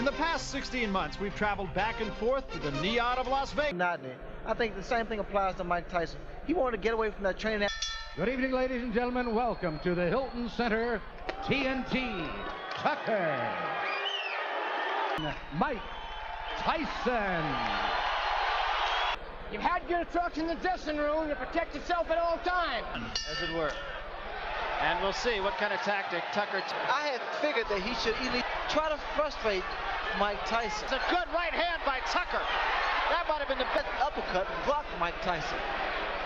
In the past 16 months, we've traveled back and forth to the Neon of Las Vegas. I think the same thing applies to Mike Tyson. He wanted to get away from that training. Good evening, ladies and gentlemen. Welcome to the Hilton Center, TNT, Tucker, Mike Tyson. You've had your trucks in the dressing room to protect yourself at all times. As it were. And we'll see what kind of tactic Tucker... I had figured that he should either try to frustrate Mike Tyson. It's a good right hand by Tucker. That might have been the best uppercut blocked Mike Tyson.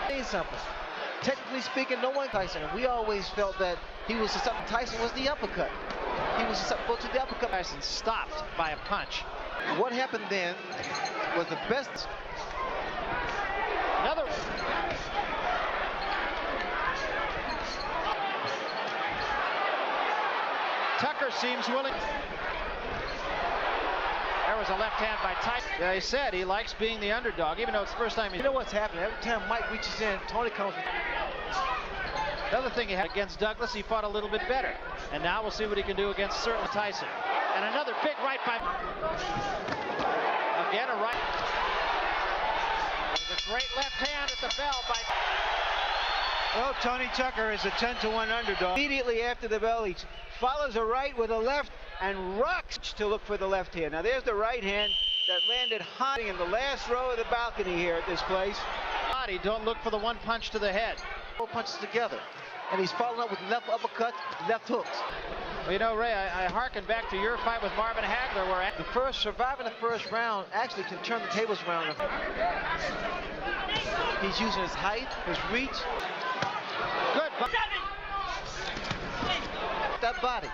Say something. Technically speaking, no one Tyson. And we always felt that he was susceptible. Tyson was the uppercut. He was susceptible to the uppercut. Tyson stopped by a punch. What happened then was the best. Another. Tucker seems willing. There was a left hand by Tyson. Yeah, he said he likes being the underdog, even though it's the first time. You know what's happening? Every time Mike reaches in, Tony comes. The other thing he had against Douglas, he fought a little bit better. And now we'll see what he can do against certainly Tyson. And another big right by... Again, a right. There's a great left hand at the bell by... Well, Tony Tucker is a 10-to-1 underdog. Immediately after the bell, he follows a right with a left and rocks to look for the left hand. Now there's the right hand that landed high in the last row of the balcony here at this place. Body, don't look for the one punch to the head. Four punches together. And he's following up with left uppercut, left hooks. Well, you know, Ray, I hearken back to your fight with Marvin Hagler, where surviving the first round actually can turn the tables around. He's using his height, his reach. Good. That body.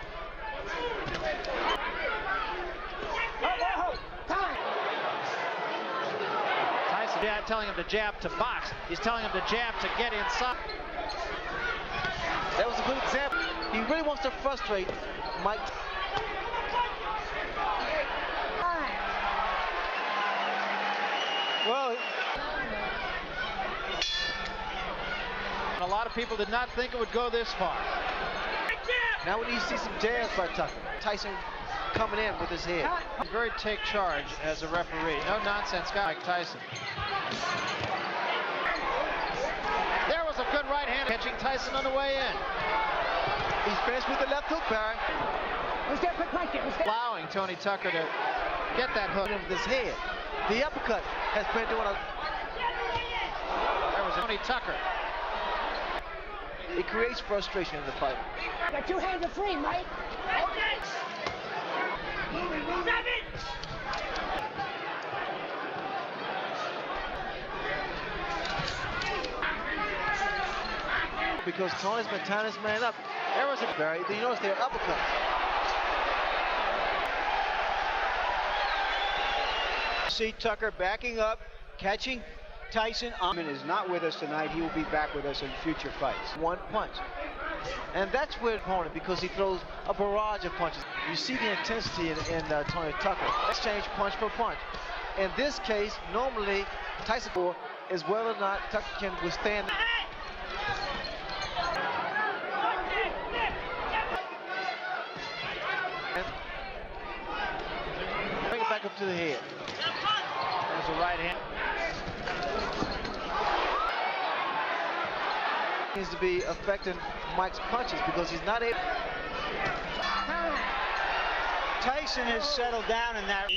Tyson, yeah, telling him to jab to box. He's telling him to jab to get inside. That was a good example. He really wants to frustrate Mike. Well, a lot of people did not think it would go this far. Now we need to see some jabs by Tucker. Tyson coming in with his head. He's very take charge as a referee. No nonsense guy like Tyson. There was a good right hand catching Tyson on the way in. He's finished with the left hook, Barry. Allowing Tony Tucker to get that hook with his head. The uppercut has been doing a... There was Tony Tucker. It creates frustration in the fight. Got two hands are free, Mike. Okay. Because Tony's been tying his man up. There was a Barry. You notice their uppercut. see Tucker backing up, catching Tyson. Is not with us tonight. He will be back with us in future fights. One punch. And that's where opponent, because he throws a barrage of punches. You see the intensity in Tony Tucker. Exchange punch for punch. In this case, normally Tyson is whether or not Tucker can withstand. Bring it back up to the head. There's a right hand. Needs to be affecting Mike's punches because he's not able. Tyson has settled down in that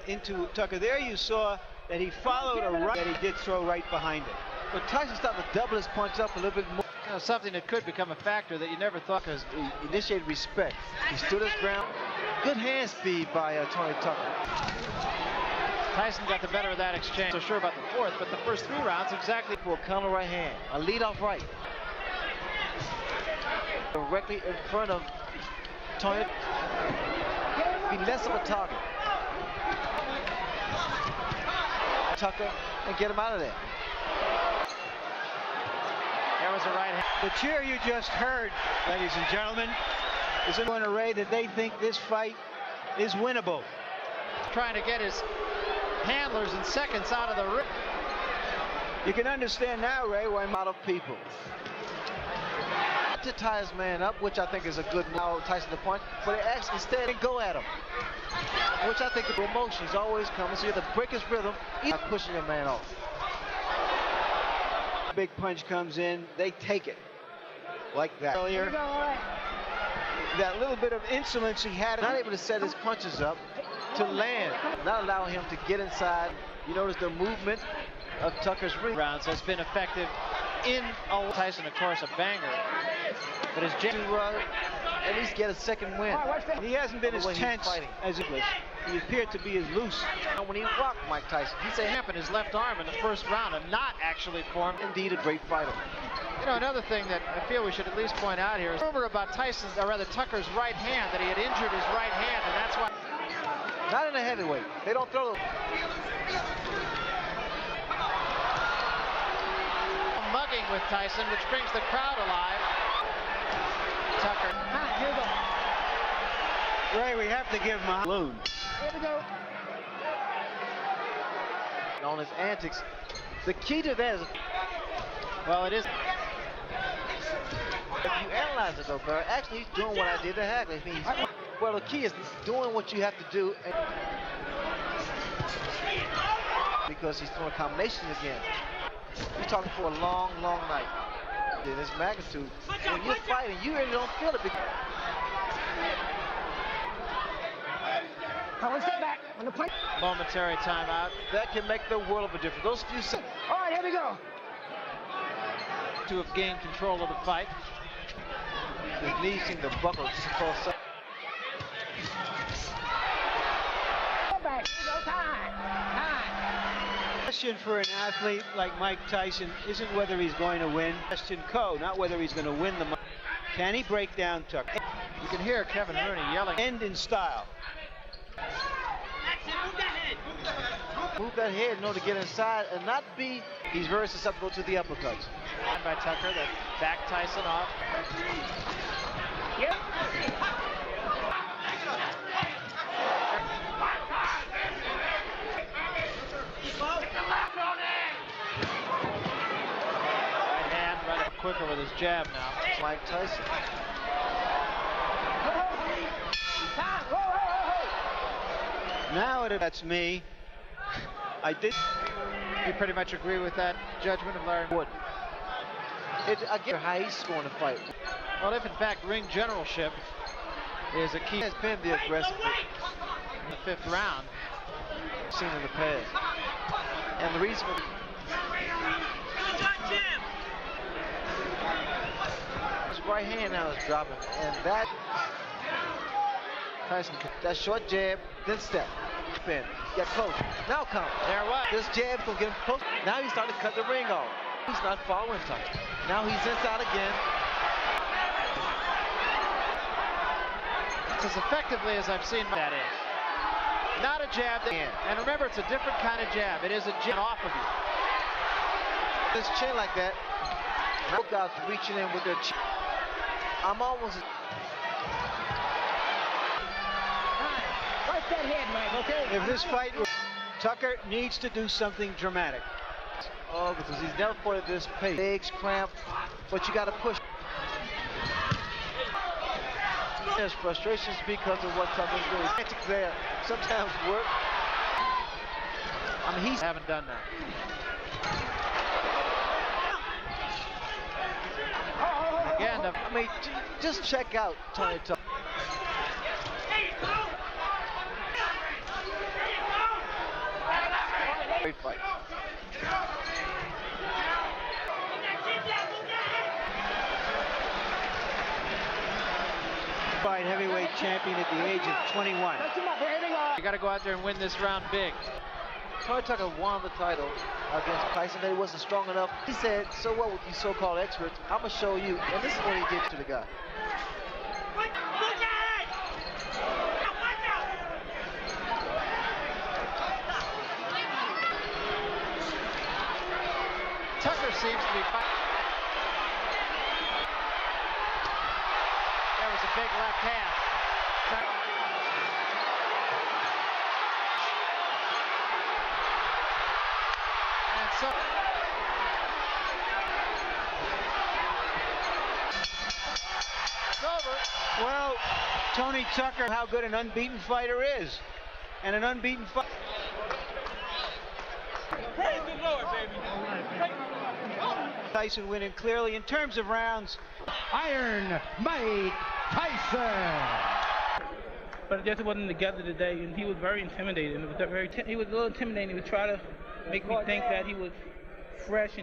into Tucker. There you saw that he followed a right that he did throw right behind it. But Tyson started to double his punch up a little bit more. You know, something that could become a factor that you never thought. Because he initiated respect. He stood his ground. Good hand speed by Tony Tucker. Tyson got the better of that exchange. So sure about the fourth, but the first 3 rounds exactly. For a counter right hand, a lead-off right. Directly in front of Tony. Be less of a target. Tucker and get him out of there. There was a right hand. The cheer you just heard, ladies and gentlemen, is in an array that they think this fight is winnable. Trying to get his handlers in seconds out of the ring. You can understand now, Ray, why I'm out of people. not to tie his man up, which I think is a good move, Tyson to punch, but he actually instead go at him, which I think the emotions always coming. So you have to break his rhythm, by pushing your man off. Big punch comes in, they take it like that. Earlier, that little bit of insolence he had, Not able to set his punches up to land, not allowing him to get inside. You notice the movement of Tucker's ring. Rounds has been effective in Tyson, of course, a banger. But his jab to at least get a second win. he hasn't been as tense as English. He appeared to be as loose. And when he rocked Mike Tyson, he said, in his left arm in the first round and not actually formed. indeed a great fighter. You know, another thing that I feel we should at least point out here is rumor about Tyson's, or rather Tucker's right hand, that he had injured his right hand, and that's why. Not in a heavyweight. They don't throw. Mugging with Tyson, which brings the crowd alive. Tucker. Ray, we have to give him a balloon. Here we go. On his antics. The key to that is, Well, it is. if you analyze it though, Barry, actually he's doing what I did to Hagler. Well, the key is doing what you have to do, because he's throwing combinations again. You're talking for a long, long night. In this magnitude, when you're fighting, you really don't feel it. One step back on the punch. Momentary timeout. That can make the world of a difference. Those few seconds. All right, here we go. To have gained control of the fight. His knees seem to buckle just across. Go back. Here we go. Time. Question for an athlete like Mike Tyson isn't whether he's going to win. Question not whether he's going to win the. Can he break down Tucker? You can hear Kevin Rooney yelling. End in style. Move that head in order to get inside and not be. He's very susceptible to the uppercuts. By Tucker that backed Tyson off. Yep. Right hand running quicker with his jab now. Mike Tyson. Time. Whoa. Now that's me. I did. You pretty much agree with that judgment of Larry Wood. Again, how he's scoring the fight. Well, if in fact ring generalship is a key. He has been the aggressive In the fifth round. seen in the past. And the reason for his right hand now is dropping, and that Tyson. that short jab, then step, spin, get close. Now come. There was. This jab's gonna get him close. Now he's starting to cut the ring off. He's not following tight. Now he's inside again. It's as effectively as I've seen that is. Not a jab. And remember, it's a different kind of jab. It is a jab off of you. This chin like that. Knockouts reaching in with their chin. I'm almost. Wipe that head, Mike, okay? If this fight, Tucker needs to do something dramatic. Oh, because he's never fought at this pace. Legs cramp, but you got to push. There's frustrations because of what Tucker's doing. Antics there sometimes work. I mean, he's haven't done that. Again, I mean, just check out Tony Tucker. Great fight. Fight heavyweight champion at the age of 21. Touch him up. Here we go. You got to go out there and win this round big. Tony Tucker won the title against Tyson, but he wasn't strong enough. He said, so what with these so-called experts? I'm going to show you. And this is what he did to the guy. Tucker seems to be fighting. There was a big left hand. And so Well, Tony Tucker, how good an unbeaten fighter is. And an unbeaten fighter. Tyson winning clearly in terms of rounds. Iron Mike Tyson. But just wasn't together today, and he was very intimidating. He was a little intimidating. He would try to make me think that he was fresh and